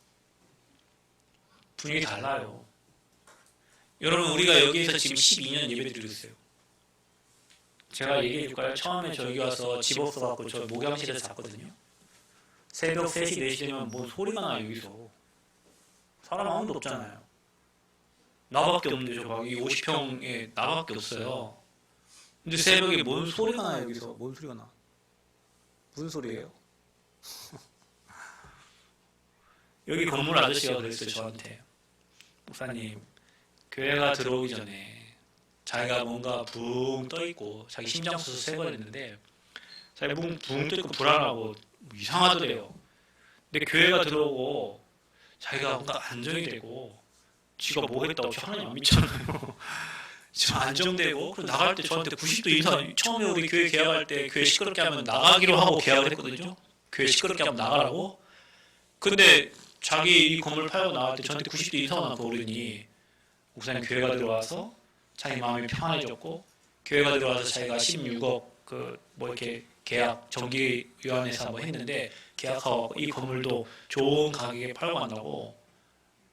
분위기 달라요. 여러분 우리가 여기에서 지금 12년 예배 드리고 있어요. 제가 얘기해 줄까요? 처음에 저기 와서 집 없어갖고 저 목양실에서 잤거든요. 새벽 3시, 4시 되면 뭐 소리가 나요, 여기서. 사람 아무도 없잖아요. 나밖에 없는데, 저 막 이 50평에 나밖에 없어요. 근데 새벽에 뭔 소리가 나요, 여기서. 뭔 소리가 나? 무슨 소리예요? 여기 건물 아저씨가 그랬어요, 저한테. 목사님, 교회가 들어오기 전에 자기가 뭔가 붕 떠있고 자기 심장 수술 3번 했는데 자기가 붕 떠있고 불안하고 이상하더래요. 근데 교회가 들어오고 자기가 뭔가 안정이 되고 지가 뭐 했다고 저 하나님 안 믿잖아요. 지금 안정되고 그리고 나갈 때 저한테 90도 이상 처음에 우리 교회 계약할 때 교회 시끄럽게 하면 나가기로 하고 계약을 했거든요. 교회 시끄럽게 하면 나가라고. 근데 자기 이 건물 팔고 나갈 때 저한테 90도 이상만 보르니 목사님 교회가 들어와서 자기 마음이 평안해졌고 교회가 들어와서 자기가 16억 뭐 이렇게 계약 정기위원회에서 뭐 했는데 계약하고 이 건물도 좋은 가격에 팔고 간다고.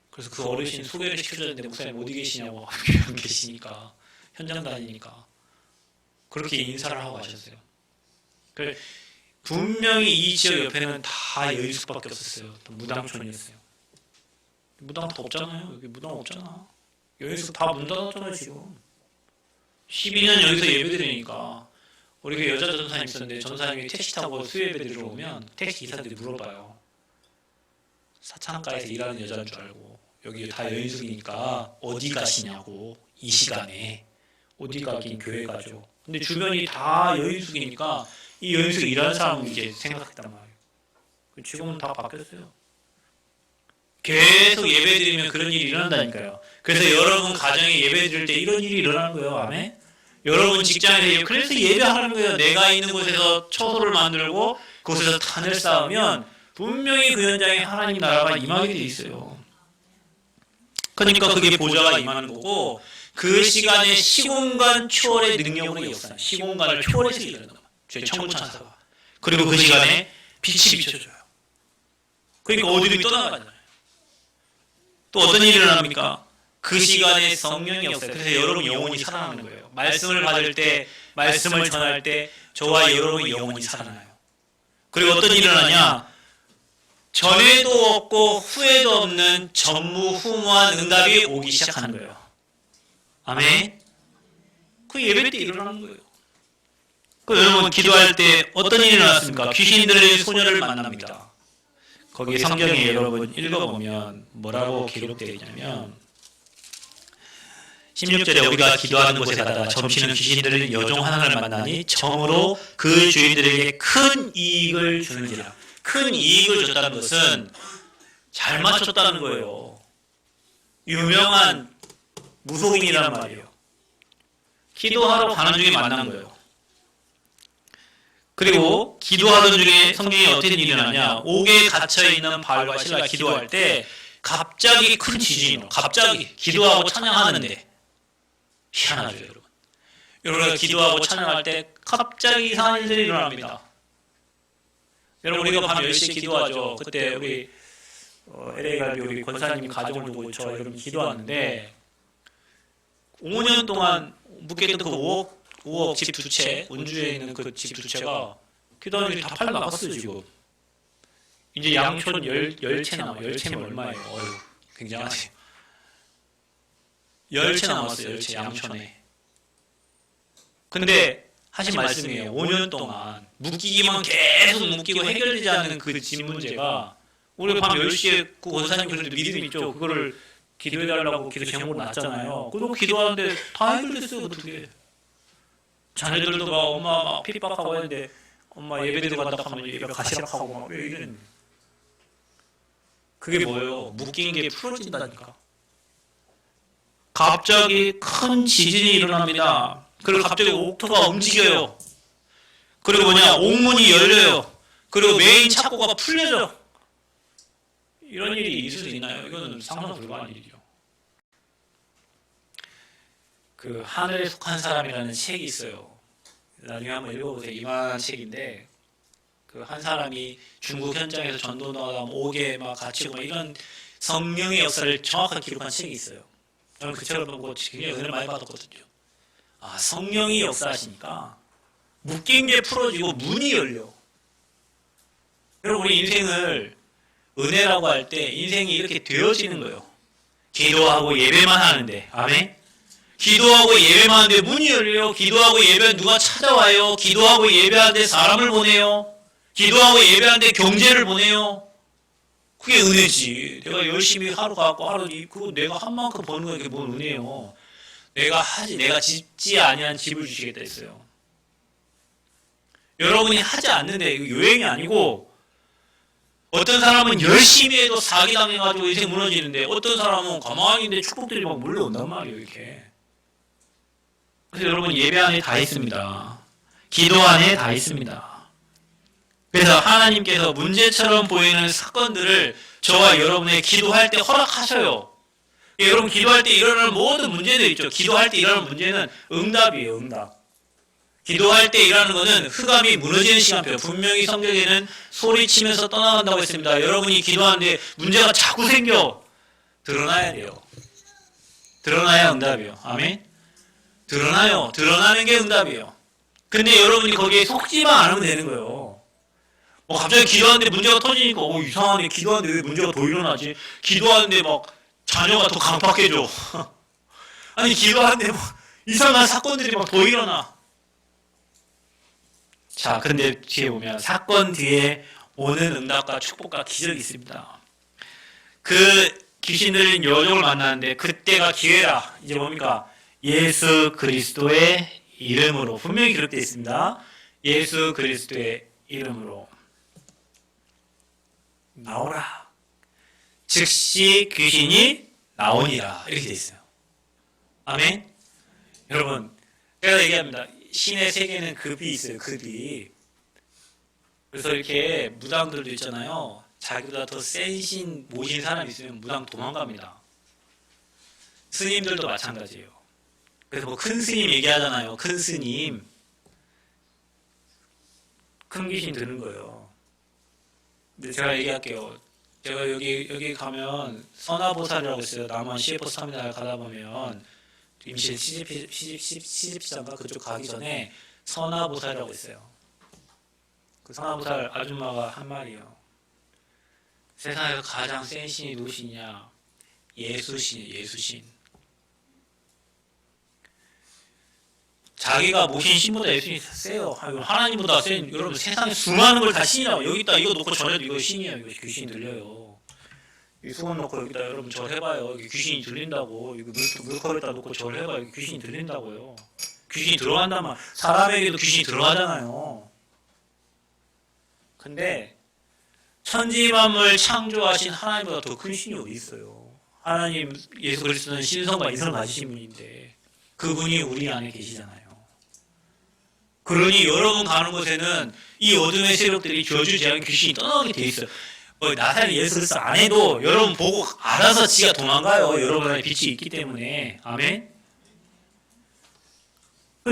그래서 그 어르신 소개를 시켜줬는데 목사님 어디 계시냐고 교회 계시니까 현장 다니니까 그렇게 인사를 하고 가셨어요. 분명히 이 지역 옆에는 다 여인숙밖에 없었어요. 무당촌이었어요. 무당도 없잖아요. 여기 무당 없잖아. 여기서 다 문 닫았잖아요, 지금. 12년 여기서 예배 드리니까. 우리 그 여자 전사님 있었는데, 전사님이 택시 타고 수요예배 드리러 오면, 택시 기사들이 물어봐요. 사창가에서 일하는 여자인 줄 알고, 여기 다 여인숙이니까, 어디 가시냐고, 이 시간에. 어디 가긴 교회 가죠. 근데 주변이 다 여인숙이니까, 이 여인숙 일하는 사람은 이제 생각했단 말이에요. 지금은 다 바뀌었어요. 계속 예배 드리면 그런 일이 일어난다니까요. 그래서 여러분 가정에 예배 드릴 때 이런 일이 일어나는 거예요. 아멘. 여러분 직장에서 그래서 예배하는 거예요. 내가 있는 곳에서 처소를 만들고 그곳에서 단을 쌓으면 분명히 그 현장에 하나님 나라가 임하게 돼 있어요. 그러니까 그게 보좌가 임하는 거고 그 시간에 시공간 초월의 능력으로 역사해요. 시공간을 초월해서 일어나는 거예요. 저희 천군 천사가. 그리고 그 시간에 빛이 비춰져요. 그러니까 어디로 떠나가잖아요. 또 어떤 일이 일어납니까? 그 시간에 성령이 역사해요. 그래서 여러분 영혼이 살아나는 거예요. 말씀을 받을 때, 말씀을 전할 때 저와 여러분의 영혼이 살아나요. 그리고 어떤 일이 일어나냐? 전에도 없고 후에도 없는 전무후무한 응답이 오기 시작하는 거예요. 아멘. 그 예배 때 일어나는 거예요. 그 여러분 기도할 때 어떤 일이 일어났습니까? 귀신들의 소녀를 만납니다. 거기 성경에 여러분 읽어보면 뭐라고 기록되어 있냐면 16절에 우리가 기도하는 곳에 가다가 점치는 귀신들을 여종 하나를 만나니 정으로 그 주인들에게 큰 이익을 주는지라. 큰 이익을 줬다는 것은 잘 맞췄다는 거예요. 유명한 무속인이란 말이에요. 기도하러 가는 중에 만난 거예요. 그리고 기도하던 중에 성경에 어떤 일이 일어나냐. 옥에 갇혀있는 바알과 실라가 기도할 때 갑자기 큰 지진이 갑자기 기도하고 찬양하는데 희한하죠 여러분. 여러분가 기도하고 찬양할 때 갑자기 이상한 일들이 일어납니다. 여러분 우리가 밤 10시에 기도하죠. 그때 우리 LA 갈비 우리 권사님 가정을 두고 저 여러분 기도하는데 5년 동안 묵겠던 그 5억 집 두 채, 운주에 있는 그 집 두 채가 기도하는 게 다 팔려 나갔어요 지금. 이제 양촌 10채 남아. 10채면 얼마예요? 어휴, 굉장하지. 10채 남았어요. 10채 양촌에. 근데 하신 말씀이에요. 5년 동안 묶이기만 계속 묶이고 해결되지 않는 그 집 문제가 우리 밤 10시에 그 원사님 그래도 믿음 있죠. 그거를 기도해달라고 기도 제목으로 놨잖아요. 그거 기도하는데 다 해결됐어요. 어떻게. 자녀들도 막 엄마 막 핍박하고 했는데 엄마 예배드리고 간다 하면 예배 가시락하고 막 왜 이랬는데. 그게 뭐예요? 묶인 게 풀어진다니까. 갑자기 큰 지진이 일어납니다. 그리고 갑자기 옥토가 움직여요. 그리고 뭐냐, 옥문이 열려요. 그리고 메인 착고가 풀려져. 이런 일이 있을 수 있나요? 이거는 상상 불가한 일이죠. 그 하늘에 속한 사람이라는 책이 있어요. 나중에 한번 읽어보세요. 이만한 책인데 그 한 사람이 중국 현장에서 전도나가 옥에 막 갇히고 막 이런 성령의 역사를 정확하게 기록한 책이 있어요. 저는 그 책을 보고 굉장히 은혜를 많이 받았거든요. 아, 성령이 역사하시니까 묶인 게 풀어지고 문이 열려. 여러분 우리 인생을 은혜라고 할 때 인생이 이렇게 되어지는 거예요. 기도하고 예배만 하는데. 아멘. 기도하고 예배만 하는데 문이 열려요. 기도하고 예배하는데 누가 찾아와요. 기도하고 예배하는데 사람을 보내요. 기도하고 예배하는데 경제를 보내요. 그게 은혜지. 내가 열심히 하루 가고 하루 그거 내가 한 만큼 버는 거 그게 뭔 은혜예요. 내가 짓지 아니한 집을 주시겠다 했어요. 여러분이 하지 않는데 이거 요행이 아니고 어떤 사람은 열심히 해도 사기당해가지고 인생 무너지는데 어떤 사람은 가만히 있는데 축복들이 막 몰려온단 말이에요. 이렇게. 그래서 여러분 예배 안에 다 있습니다. 기도 안에 다 있습니다. 그래서 하나님께서 문제처럼 보이는 사건들을 저와 여러분의 기도할 때 허락하셔요. 여러분 기도할 때 일어나는 모든 문제들 있죠. 기도할 때 일어나는 문제는 응답이에요. 응답. 기도할 때 일어나는 것은 흑암이 무너지는 시간표예요. 분명히 성경에는 소리치면서 떠나간다고 했습니다. 여러분이 기도하는데 문제가 자꾸 생겨. 드러나야 돼요. 드러나야 응답이에요. 아멘. 드러나요. 드러나는 게 응답이에요. 근데 여러분이 거기에 속지만 않으면 되는 거예요. 갑자기 기도하는데 문제가 터지니까 이상하네. 기도하는데 왜 문제가 더 일어나지? 기도하는데 막 자녀가 더 강팍해져. 아니 기도하는데 막 이상한 사건들이 막 더 일어나. 자, 근데 뒤에 보면 사건 뒤에 오는 응답과 축복과 기적이 있습니다. 그 귀신들은 여종을 만나는데 그때가 기회라. 이제 뭡니까? 예수 그리스도의 이름으로 분명히 기록되어 있습니다. 예수 그리스도의 이름으로 나오라. 즉시 귀신이 나오니라. 이렇게 되어 있어요. 아멘. 여러분, 제가 얘기합니다. 신의 세계는 급이 있어요. 급이. 그래서 이렇게 무당들도 있잖아요. 자기보다 더 센 신 모신 사람이 있으면 무당 도망갑니다. 스님들도 마찬가지예요. 그래서 큰 스님 얘기하잖아요. 큰 스님. 큰 귀신 드는 거예요. 근데 제가 얘기할게요. 제가 여기 가면 선화보살이라고 있어요. 남원 CF 터미널 가다 보면 임실 시집시장가 그쪽 가기 전에 선화보살이라고 있어요. 그 선화보살 아줌마가 한 말이에요. 세상에서 가장 센 신이 누구시냐? 예수신이에요. 예수신. 자기가 모신 신보다 예수님이 세요. 하나님보다 센, 여러분 세상에 수많은 걸 다 신이라고. 여기다 이거 놓고 절해도 이거 신이에요. 이거 귀신이 들려요. 이 수건 놓고 여기다 여러분 절해봐요. 이게 귀신이 들린다고. 이거 물컵에다 놓고 절해봐요. 이게 귀신이 들린다고요. 귀신이 들어간다면 사람에게도 귀신이 들어가잖아요. 근데 천지만물 창조하신 하나님보다 더 큰 신이 어디 있어요? 하나님 예수 그리스도는 신성과 인성을 가지신 분인데 그분이 우리 안에 계시잖아요. 그러니 여러분 가는 곳에는 이 어둠의 세력들이 저주지 않은 귀신이 떠나게 돼 있어요. 나사렛 예수 그리스도 안 해도 여러분 보고 알아서 지가 도망가요. 여러분 안에 빛이 있기 때문에. 아멘.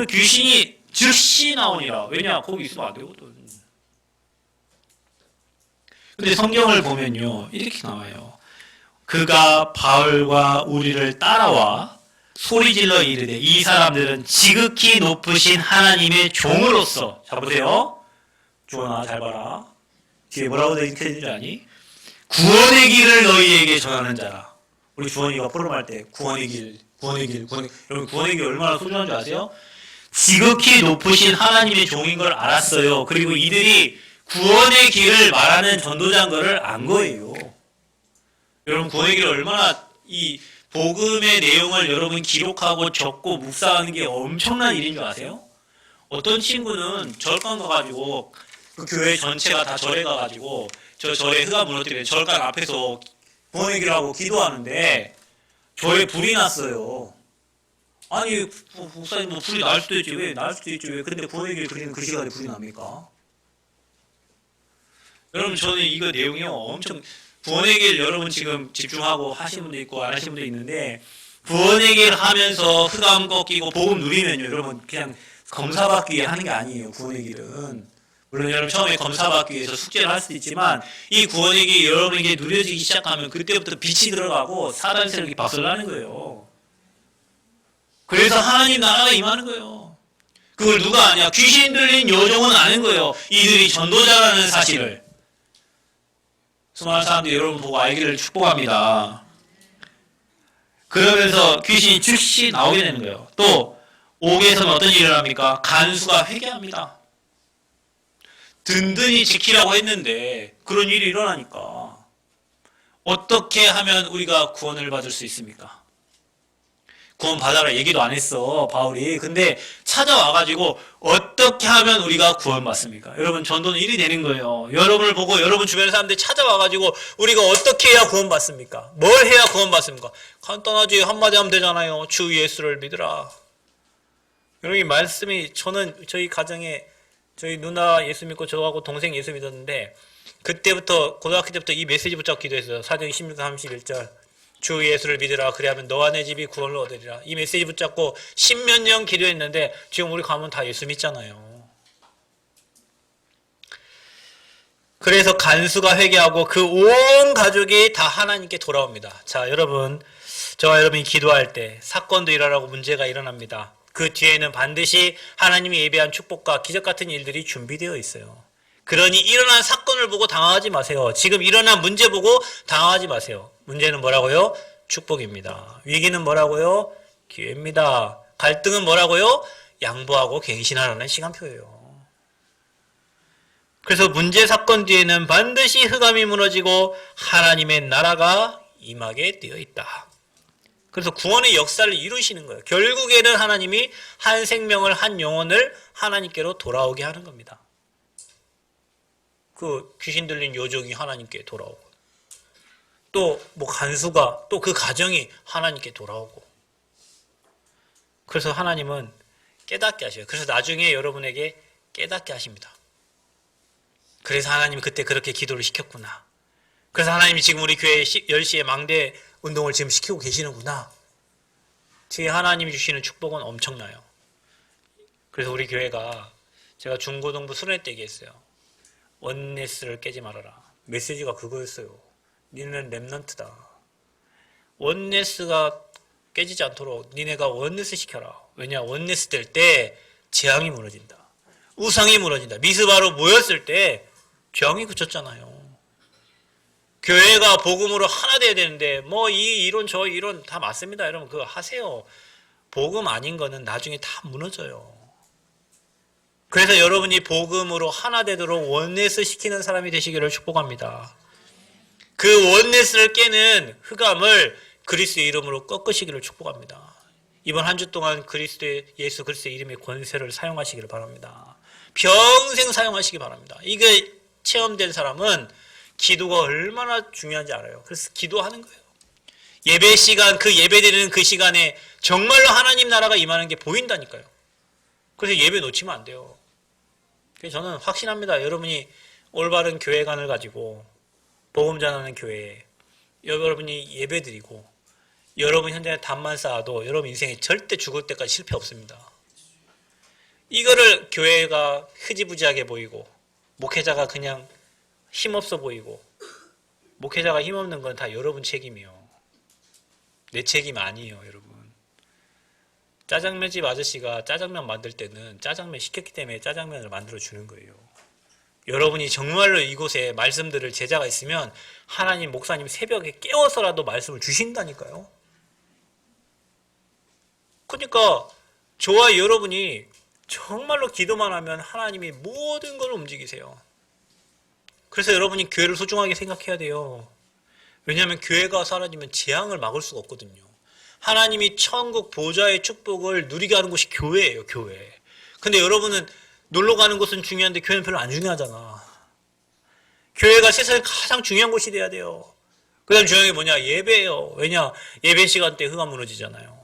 귀신이 즉시 나오니라. 왜냐? 거기 있으면 안 되거든. 근데 성경을 보면요, 이렇게 나와요. 그가 바울과 우리를 따라와 소리질러 이르되 이 사람들은 지극히 높으신 하나님의 종으로서, 자 보세요. 주원아 잘 봐라. 뒤에 뭐라고 되어 있는지 아니? 구원의 길을 너희에게 전하는 자라. 우리 주원이가 포럼할 때 구원의 길. 여러분 구원의 길 얼마나 소중한 줄 아세요? 지극히 높으신 하나님의 종인 걸 알았어요. 그리고 이들이 구원의 길을 말하는 전도자인 것을 안 거예요. 여러분 구원의 길을 얼마나 이 복음의 내용을 여러분 기록하고 적고 묵상하는 게 엄청난 일인 줄 아세요? 어떤 친구는 절간 가가지고 그 교회 전체가 다 절에 가가지고 저 절에 흑암 무너뜨리는 절간 앞에서 구원의 길하고 기도하는데 절에 불이 났어요. 아니 목사님 뭐 불이 날 수도 있지 왜? 날 수도 있지 왜? 근데 구원의 길 그리는 그 시간에 불이 납니까? 여러분 저는 이거 내용이요 엄청 구원의 길 여러분 지금 집중하고 하시는 분도 있고 안 하시는 분도 있는데 구원의 길 하면서 흑암 꺾이고 복음 누리면요 여러분 그냥 검사받기 위해 하는 게 아니에요. 구원의 길은 물론 여러분 처음에 검사받기 위해서 숙제를 할 수도 있지만 이 구원의 길 여러분에게 누려지기 시작하면 그때부터 빛이 들어가고 사단 세력이 박살나는 거예요. 그래서 하나님 나라가 임하는 거예요. 그걸 누가 아냐? 귀신 들린 여종은 아는 거예요. 이들이 전도자라는 사실을. 수많은 사람들이 여러분 보고 알기를 축복합니다. 그러면서 귀신이 즉시 나오게 되는 거예요. 또 옥에서는 어떤 일을 합니까? 간수가 회개합니다. 든든히 지키라고 했는데 그런 일이 일어나니까 어떻게 하면 우리가 구원을 받을 수 있습니까? 구원 받아라 얘기도 안 했어 바울이. 근데 찾아와가지고 어떻게 하면 우리가 구원 받습니까? 여러분 전도는 일이 되는 거예요. 여러분을 보고 여러분 주변 사람들이 찾아와가지고 우리가 어떻게 해야 구원 받습니까? 뭘 해야 구원 받습니까? 간단하지 한마디 하면 되잖아요. 주 예수를 믿으라. 여러분 이 말씀이 저는 저희 가정에 저희 누나 예수 믿고 저하고 동생 예수 믿었는데 그때부터 고등학교 때부터 이 메시지 붙잡고 기도했어요. 사도행 16장 31절 주 예수를 믿으라 그리하면 너와 내 집이 구원을 얻으리라. 이 메시지 붙잡고 10몇 년 기도했는데 지금 우리 가면 다 예수 믿잖아요. 그래서 간수가 회개하고 그 온 가족이 다 하나님께 돌아옵니다. 자 여러분 저와 여러분이 기도할 때 사건도 일어나고 문제가 일어납니다. 그 뒤에는 반드시 하나님이 예비한 축복과 기적 같은 일들이 준비되어 있어요. 그러니 일어난 사건을 보고 당황하지 마세요. 지금 일어난 문제 보고 당황하지 마세요. 문제는 뭐라고요? 축복입니다. 위기는 뭐라고요? 기회입니다. 갈등은 뭐라고요? 양보하고 갱신하라는 시간표예요. 그래서 문제 사건 뒤에는 반드시 흑암이 무너지고 하나님의 나라가 임하게 되어 있다. 그래서 구원의 역사를 이루시는 거예요. 결국에는 하나님이 한 생명을 한 영혼을 하나님께로 돌아오게 하는 겁니다. 그 귀신 들린 여종이 하나님께 돌아오고 또 뭐 간수가 또 그 가정이 하나님께 돌아오고 그래서 하나님은 깨닫게 하셔요. 그래서 나중에 여러분에게 깨닫게 하십니다. 그래서 하나님이 그때 그렇게 기도를 시켰구나. 그래서 하나님이 지금 우리 교회 10시에 망대 운동을 지금 시키고 계시는구나. 뒤에 하나님이 주시는 축복은 엄청나요. 그래서 우리 교회가 제가 중고등부 수련회 때 얘기했어요. 원네스를 깨지 말아라. 메시지가 그거였어요. 니네는 렘넌트다. 원네스가 깨지지 않도록 니네가 원네스 시켜라. 왜냐? 원네스 될 때 재앙이 무너진다. 우상이 무너진다. 미스바로 모였을 때 재앙이 그쳤잖아요. 교회가 복음으로 하나 돼야 되는데 뭐 이 이론 저 이론 다 맞습니다. 여러분 그거 하세요. 복음 아닌 거는 나중에 다 무너져요. 그래서 여러분이 복음으로 하나 되도록 원네스 시키는 사람이 되시기를 축복합니다. 그 원네스를 깨는 흑암을 그리스도의 이름으로 꺾으시기를 축복합니다. 이번 한 주 동안 예수 그리스도의 이름의 권세를 사용하시기를 바랍니다. 평생 사용하시기 바랍니다. 이게 체험된 사람은 기도가 얼마나 중요한지 알아요. 그래서 기도하는 거예요. 예배 시간, 그 예배 드리는 그 시간에 정말로 하나님 나라가 임하는 게 보인다니까요. 그래서 예배 놓치면 안 돼요. 그래서 저는 확신합니다. 여러분이 올바른 교회관을 가지고 복음 전하는 교회에 여러분이 예배 드리고 여러분 현장에 담만 쌓아도 여러분 인생에 절대 죽을 때까지 실패 없습니다. 이거를 교회가 흐지부지하게 보이고 목회자가 그냥 힘없어 보이고 목회자가 힘없는 건 다 여러분 책임이요. 내 책임 아니에요, 여러분. 짜장면집 아저씨가 짜장면 만들 때는 짜장면 시켰기 때문에 짜장면을 만들어 주는 거예요. 여러분이 정말로 이곳에 말씀들을 제자가 있으면 하나님 목사님 새벽에 깨워서라도 말씀을 주신다니까요. 그러니까 저와 여러분이 정말로 기도만 하면 하나님이 모든 걸 움직이세요. 그래서 여러분이 교회를 소중하게 생각해야 돼요. 왜냐하면 교회가 사라지면 재앙을 막을 수가 없거든요. 하나님이 천국 보좌의 축복을 누리게 하는 곳이 교회예요, 교회. 근데 여러분은 놀러 가는 곳은 중요한데 교회는 별로 안 중요하잖아. 교회가 세상에 가장 중요한 곳이 돼야 돼요. 그 다음 중요한 게 뭐냐? 예배예요. 왜냐? 예배 시간 때 흑암 무너지잖아요.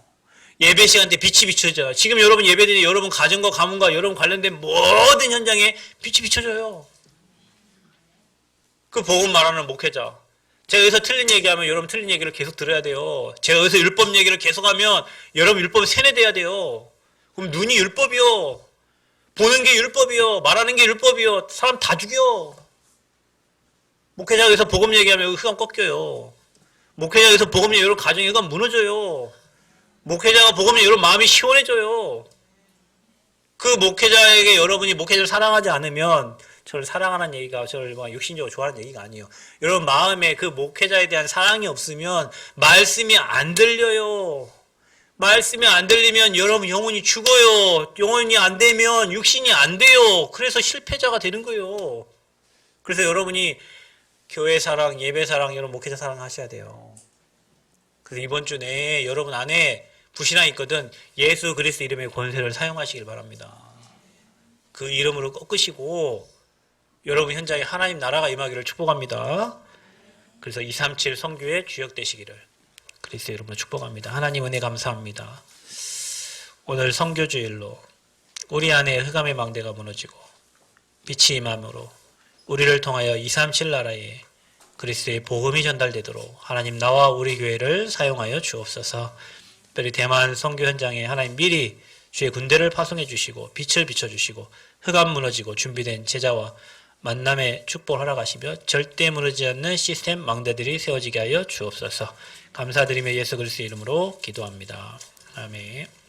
예배 시간 때 빛이 비춰져요. 지금 여러분 예배드리 여러분 가정과 가문과 여러분 관련된 모든 현장에 빛이 비춰져요. 그 복음 말하는 목회자. 제가 여기서 틀린 얘기하면 여러분 틀린 얘기를 계속 들어야 돼요. 제가 여기서 율법 얘기를 계속하면 여러분 율법에 세뇌돼야 돼요. 그럼 눈이 율법이요. 보는 게 율법이요. 말하는 게 율법이요. 사람 다 죽여. 목회자가 여기서 복음 얘기하면 여기 흑암 꺾여요. 목회자가 여기서 복음 얘기하면 여러분 가정이 흑암 무너져요. 목회자가 복음 얘기하면 여러분 마음이 시원해져요. 그 목회자에게 여러분이 목회자를 사랑하지 않으면 저를 사랑하는 얘기가 저를 막 육신적으로 좋아하는 얘기가 아니에요. 여러분 마음에 그 목회자에 대한 사랑이 없으면 말씀이 안 들려요. 말씀이 안 들리면 여러분 영혼이 죽어요. 영혼이 안 되면 육신이 안 돼요. 그래서 실패자가 되는 거예요. 그래서 여러분이 교회 사랑, 예배 사랑, 여러분 목회자 사랑 하셔야 돼요. 그래서 이번 주 내에 여러분 안에 불신앙이 있거든 예수 그리스도 이름의 권세를 사용하시길 바랍니다. 그 이름으로 꺾으시고 여러분 현장에 하나님 나라가 임하기를 축복합니다. 그래서 237 성교의 주역 되시기를 그리스도 이름으로 축복합니다. 하나님 은혜 감사합니다. 오늘 성교주일로 우리 안에 흑암의 망대가 무너지고 빛이 임함으로 우리를 통하여 237 나라에 그리스도의 복음이 전달되도록 하나님 나와 우리 교회를 사용하여 주옵소서. 특별히 대만 성교 현장에 하나님 미리 주의 군대를 파송해 주시고 빛을 비춰주시고 흑암 무너지고 준비된 제자와 만남의 축복을 허락하시며 절대 무너지지 않는 시스템 망대들이 세워지게 하여 주옵소서. 감사드리며 예수 그리스도의 이름으로 기도합니다. 아멘.